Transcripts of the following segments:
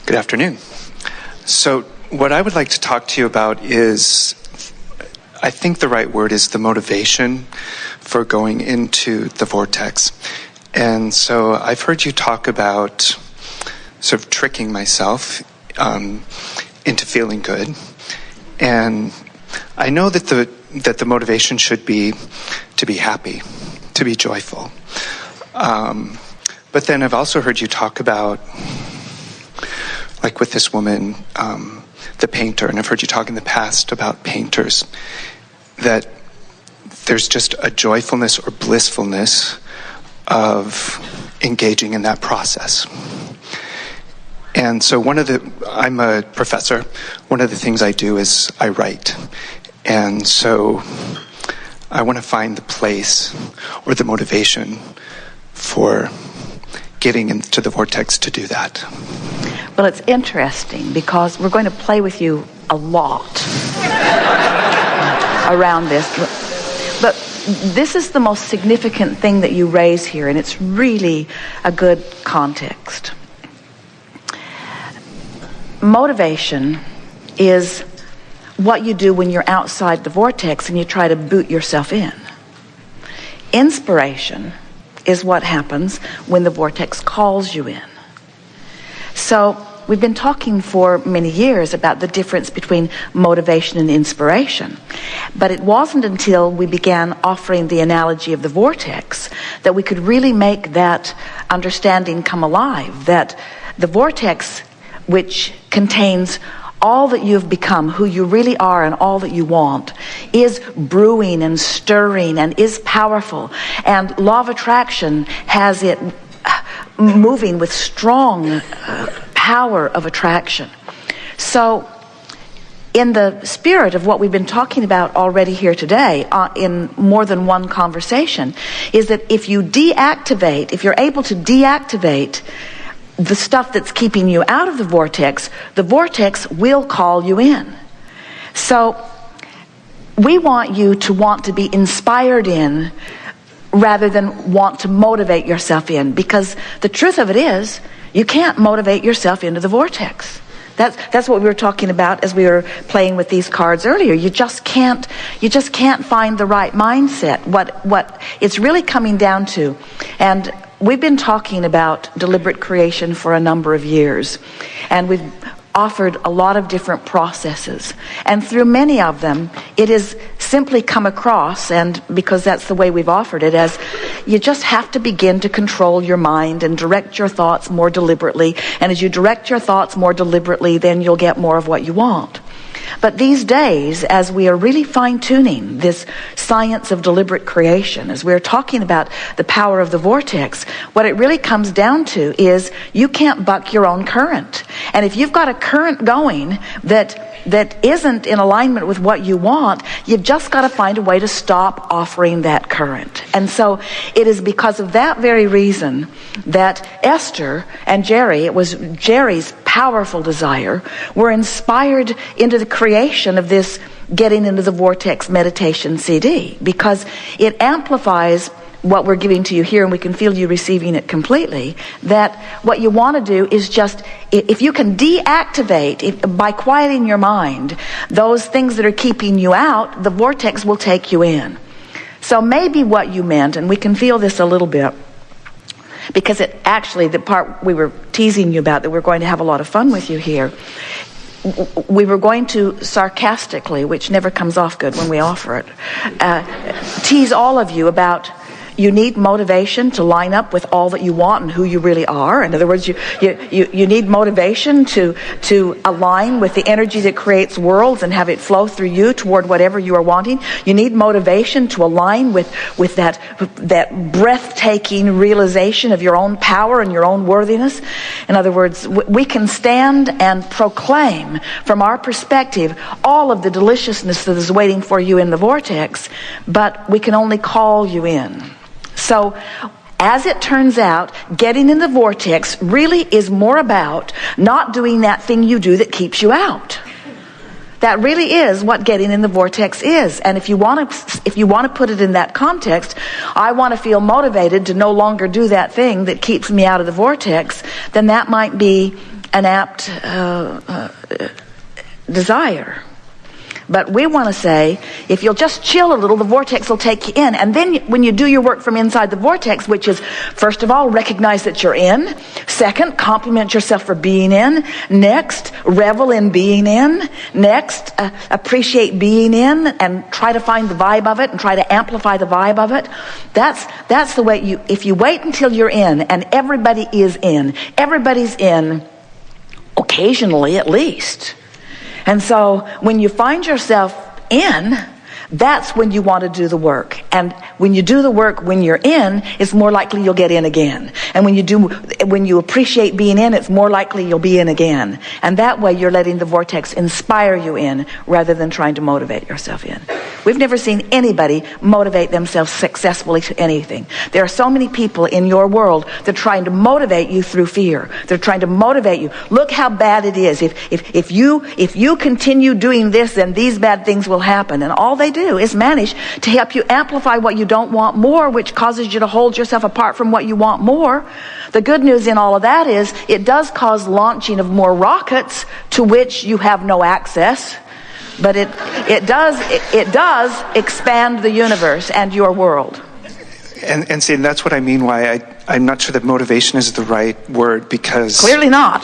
Good afternoon. So what I would like to talk to you about is, I think the right word is the motivation for going into the vortex. And so I've heard you talk about sort of tricking myself into feeling good. And I know that the motivation should be to be happy, to be joyful. But then I've also heard you talk about, like with this woman, the painter, and I've heard you talk in the past about painters, that there's just a joyfulness or blissfulness of engaging in that process. And so I'm a professor. One of the things I do is I write. And so I want to find the place or the motivation for getting into the vortex to do that. Well, it's interesting because we're going to play with you a lot around this. But this is the most significant thing that you raise here, and it's really a good context. Motivation is what you do when you're outside the vortex and you try to boot yourself in. Inspiration is what happens when the vortex calls you in. So we've been talking for many years about the difference between motivation and inspiration. But it wasn't until we began offering the analogy of the vortex that we could really make that understanding come alive, that the vortex, which contains all that you've become, who you really are and all that you want, is brewing and stirring and is powerful. And law of attraction has it moving with strong power of attraction. So in the spirit of what we've been talking about already here today, in more than one conversation, is that if you're able to deactivate the stuff that's keeping you out of the vortex will call you in. So we want you to want to be inspired in rather than want to motivate yourself in, because the truth of it is you can't motivate yourself into the vortex. That's what we were talking about as we were playing with these cards earlier. You just can't find the right mindset. What it's really coming down to, and we've been talking about deliberate creation for a number of years, and we've offered a lot of different processes. And through many of them, it has simply come across, and because that's the way we've offered it, as you just have to begin to control your mind and direct your thoughts more deliberately. And as you direct your thoughts more deliberately, then you'll get more of what you want. But these days, as we are really fine-tuning this science of deliberate creation, as we're talking about the power of the vortex, what it really comes down to is you can't buck your own current. And if you've got a current going that isn't in alignment with what you want, you've just got to find a way to stop offering that current. And so it is because of that very reason that Esther and Jerry, it was Jerry's powerful desire, were inspired into the creation of this Getting into the Vortex meditation CD, because it amplifies what we're giving to you here, and we can feel you receiving it completely, that what you want to do is just, if you can deactivate, by quieting your mind, those things that are keeping you out, the vortex will take you in. So maybe what you meant, and we can feel this a little bit, because it actually, the part we were teasing you about, that we're going to have a lot of fun with you here, we were going to sarcastically, which never comes off good when we offer it, tease all of you about you need motivation to line up with all that you want and who you really are. In other words, you need motivation to align with the energy that creates worlds and have it flow through you toward whatever you are wanting. You need motivation to align with that breathtaking realization of your own power and your own worthiness. In other words, we can stand and proclaim from our perspective all of the deliciousness that is waiting for you in the vortex, but we can only call you in. So, as it turns out, getting in the vortex really is more about not doing that thing you do that keeps you out. That really is what getting in the vortex is. And if you want to put it in that context, I want to feel motivated to no longer do that thing that keeps me out of the vortex, then that might be apt desire. But we want to say, if you'll just chill a little, the vortex will take you in. And then when you do your work from inside the vortex, which is, first of all, recognize that you're in. Second, compliment yourself for being in. Next, revel in being in. Next, appreciate being in and try to find the vibe of it and try to amplify the vibe of it. That's the way if you wait until you're in, and everybody is in, everybody's in, occasionally at least. And so when you find yourself in, that's when you want to do the work. And when you do the work when you're in, it's more likely you'll get in again. And when you appreciate being in, it's more likely you'll be in again. And that way you're letting the vortex inspire you in rather than trying to motivate yourself in. We've never seen anybody motivate themselves successfully to anything. There are so many people in your world that are trying to motivate you through fear. They're trying to motivate you. Look how bad it is. If you continue doing this, then these bad things will happen. And all they do is manage to help you amplify what you don't want more, which causes you to hold yourself apart from what you want more. The good news in all of that is it does cause launching of more rockets to which you have no access. But it does expand the universe and your world. And see, that's what I mean why I'm not sure that motivation is the right word, because... Clearly not.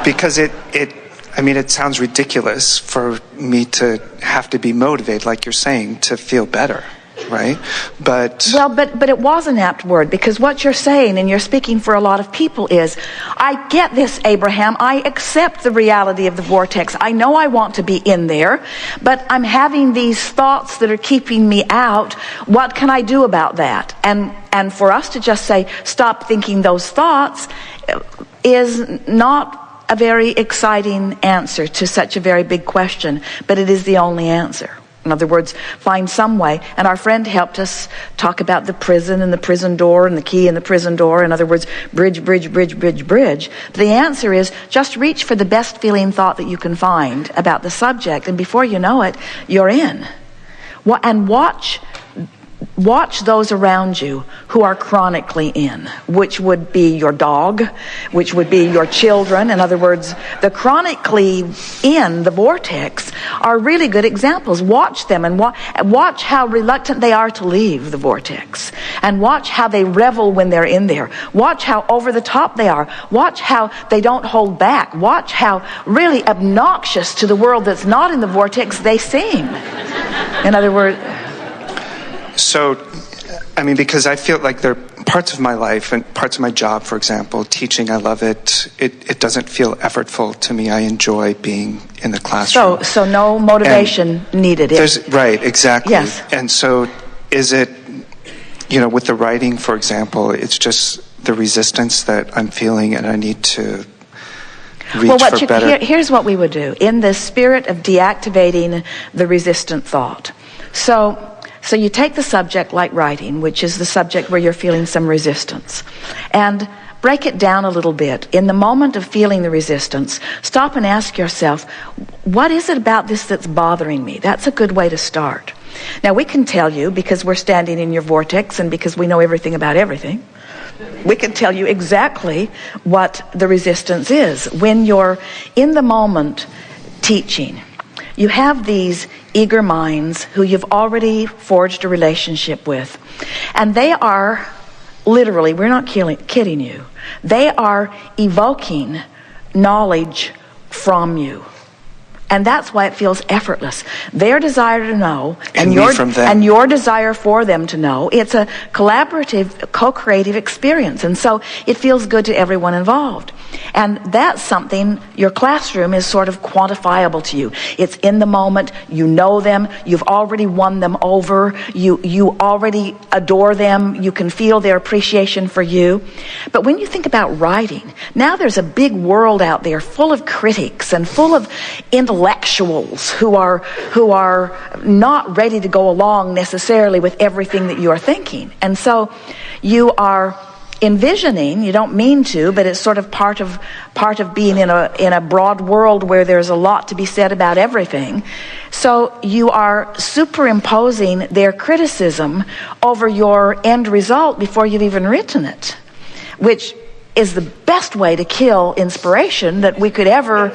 Because it sounds ridiculous for me to have to be motivated, like you're saying, to feel better, right? But it was an apt word, because what you're saying, and you're speaking for a lot of people, is, I get this, Abraham. I accept the reality of the vortex. I know I want to be in there, but I'm having these thoughts that are keeping me out. What can I do about that? And for us to just say, stop thinking those thoughts, is not a very exciting answer to such a very big question, but it is the only answer. In other words, find some way. And our friend helped us talk about the prison and the prison door and the key in the prison door. In other words, bridge. But the answer is just reach for the best feeling thought that you can find about the subject, and before you know it, you're in. And watch those around you who are chronically in, which would be your dog, which would be your children. In other words, the chronically in the vortex are really good examples. Watch them and watch how reluctant they are to leave the vortex, and watch how they revel when they're in there. Watch how over the top they are. Watch how they don't hold back. Watch how really obnoxious to the world that's not in the vortex they seem. In other words... So, because I feel like there are parts of my life and parts of my job, for example, teaching, I love it. It doesn't feel effortful to me. I enjoy being in the classroom. So no motivation needed. Right, exactly. Yes. And so is it, with the writing, for example, it's just the resistance that I'm feeling, and I need to reach for better. Here's what we would do in the spirit of deactivating the resistant thought. So you take the subject like writing, which is the subject where you're feeling some resistance, and break it down a little bit. In the moment of feeling the resistance, stop and ask yourself, what is it about this that's bothering me? That's a good way to start. Now, we can tell you, because we're standing in your vortex and because we know everything about everything, we can tell you exactly what the resistance is. When you're in the moment teaching, you have these eager minds who you've already forged a relationship with. And they are literally, we're not kidding you, they are evoking knowledge from you. And that's why it feels effortless. Their desire to know and your desire for them to know, it's a collaborative, co-creative experience. And so it feels good to everyone involved. And that's something, your classroom is sort of quantifiable to you. It's in the moment, you know them, you've already won them over, you already adore them, you can feel their appreciation for you. But when you think about writing, now there's a big world out there full of critics and full of intellectuals who are not ready to go along necessarily with everything that you're thinking. And so you are envisioning, you don't mean to, but it's sort of part of being in a broad world where there's a lot to be said about everything. So you are superimposing their criticism over your end result before you've even written it. which is the best way to kill inspiration that we could ever,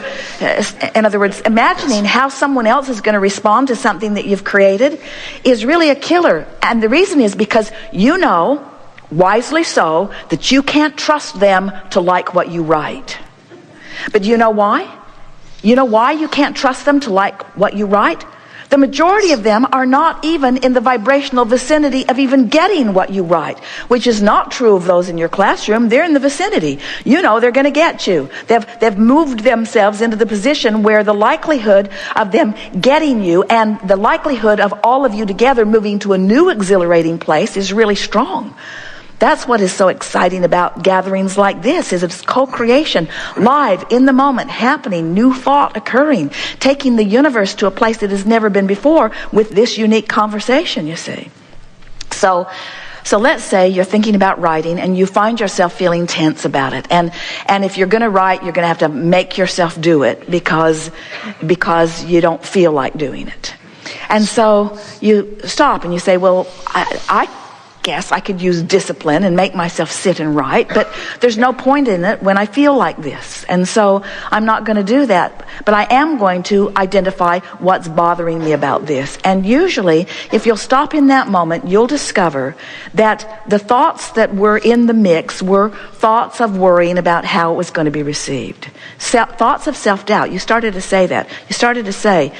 in other words, imagining how someone else is going to respond to something that you've created is really a killer. And the reason is because you know, wisely so, that you can't trust them to like what you write. But you know why? You know why you can't trust them to like what you write? The majority of them are not even in the vibrational vicinity of even getting what you write, which is not true of those in your classroom. They're in the vicinity. You know they're going to get you. They've moved themselves into the position where the likelihood of them getting you and the likelihood of all of you together moving to a new exhilarating place is really strong. That's what is so exciting about gatherings like this, is it's co-creation, live, in the moment, happening, new thought occurring, taking the universe to a place that has never been before with this unique conversation, you see. So let's say you're thinking about writing and you find yourself feeling tense about it. And if you're going to write, you're going to have to make yourself do it because you don't feel like doing it. And so you stop and you say, well, I guess I could use discipline and make myself sit and write, but there's no point in it when I feel like this. And so I'm not going to do that. But I am going to identify what's bothering me about this. And usually, if you'll stop in that moment, you'll discover that the thoughts that were in the mix were thoughts of worrying about how it was going to be received. Thoughts of self-doubt. You started to say that. You started to say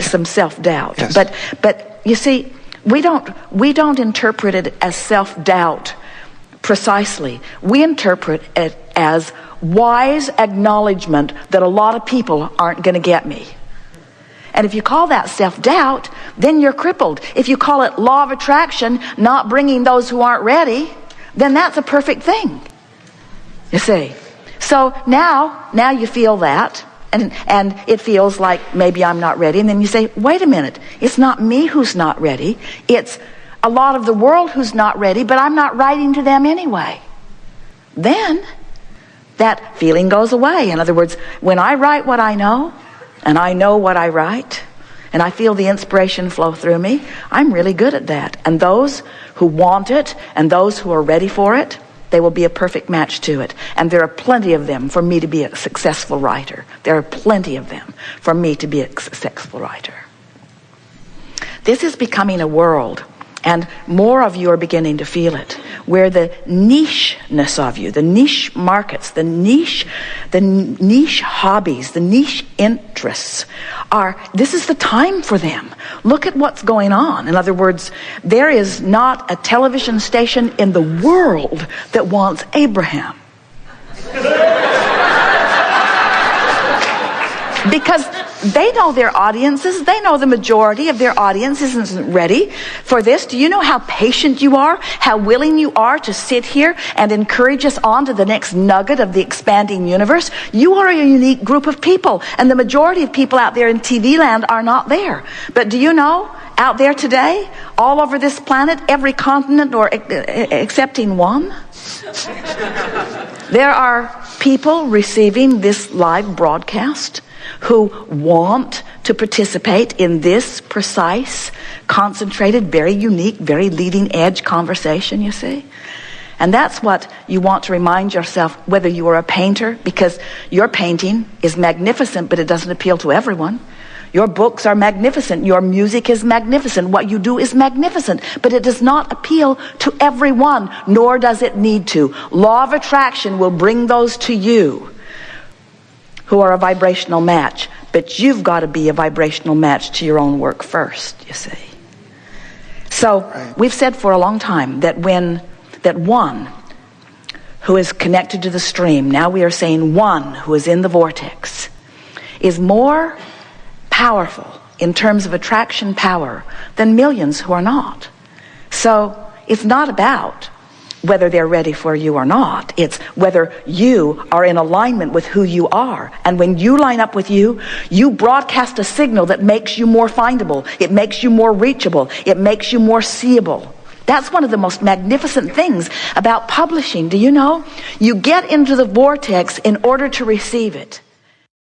some self-doubt. Yes. But you see, we don't interpret it as self-doubt precisely. We interpret it as wise acknowledgement that a lot of people aren't going to get me. And if you call that self-doubt, then you're crippled. If you call it law of attraction, not bringing those who aren't ready, then that's a perfect thing. You see? So now you feel that. And it feels like maybe I'm not ready. And then you say, wait a minute, it's not me who's not ready. It's a lot of the world who's not ready, but I'm not writing to them anyway. Then that feeling goes away. In other words, when I write what I know, and I know what I write, and I feel the inspiration flow through me, I'm really good at that. And those who want it, and those who are ready for it, they will be a perfect match to it. And there are plenty of them for me to be a successful writer. There are plenty of them for me to be a successful writer. This is becoming a world, and more of you are beginning to feel it, where the nicheness of you, the niche markets, the niche hobbies, the niche interests this is the time for them. Look at what's going on. In other words, there is not a television station in the world that wants Abraham. Because they know their audiences. They know the majority of their audience isn't ready for this. Do you know how patient you are? How willing you are to sit here and encourage us on to the next nugget of the expanding universe? You are a unique group of people, and the majority of people out there in TV land are not there. But do you know, out there today, all over this planet, every continent or excepting one, there are people receiving this live broadcast who want to participate in this precise, concentrated, very unique, very leading edge conversation, you see? And that's what you want to remind yourself, whether you are a painter, because your painting is magnificent, but it doesn't appeal to everyone. Your books are magnificent. Your music is magnificent. What you do is magnificent, but it does not appeal to everyone, nor does it need to. Law of attraction will bring those to you who are a vibrational match, but you've got to be a vibrational match to your own work first, you see. So we've said for a long time that one who is connected to the stream, now we are saying one who is in the vortex, is more powerful in terms of attraction power than millions who are not. So it's not about whether they're ready for you or not. It's whether you are in alignment with who you are. And when you line up with you, you broadcast a signal that makes you more findable. It makes you more reachable. It makes you more seeable. That's one of the most magnificent things about publishing. Do you know? You get into the vortex in order to receive it.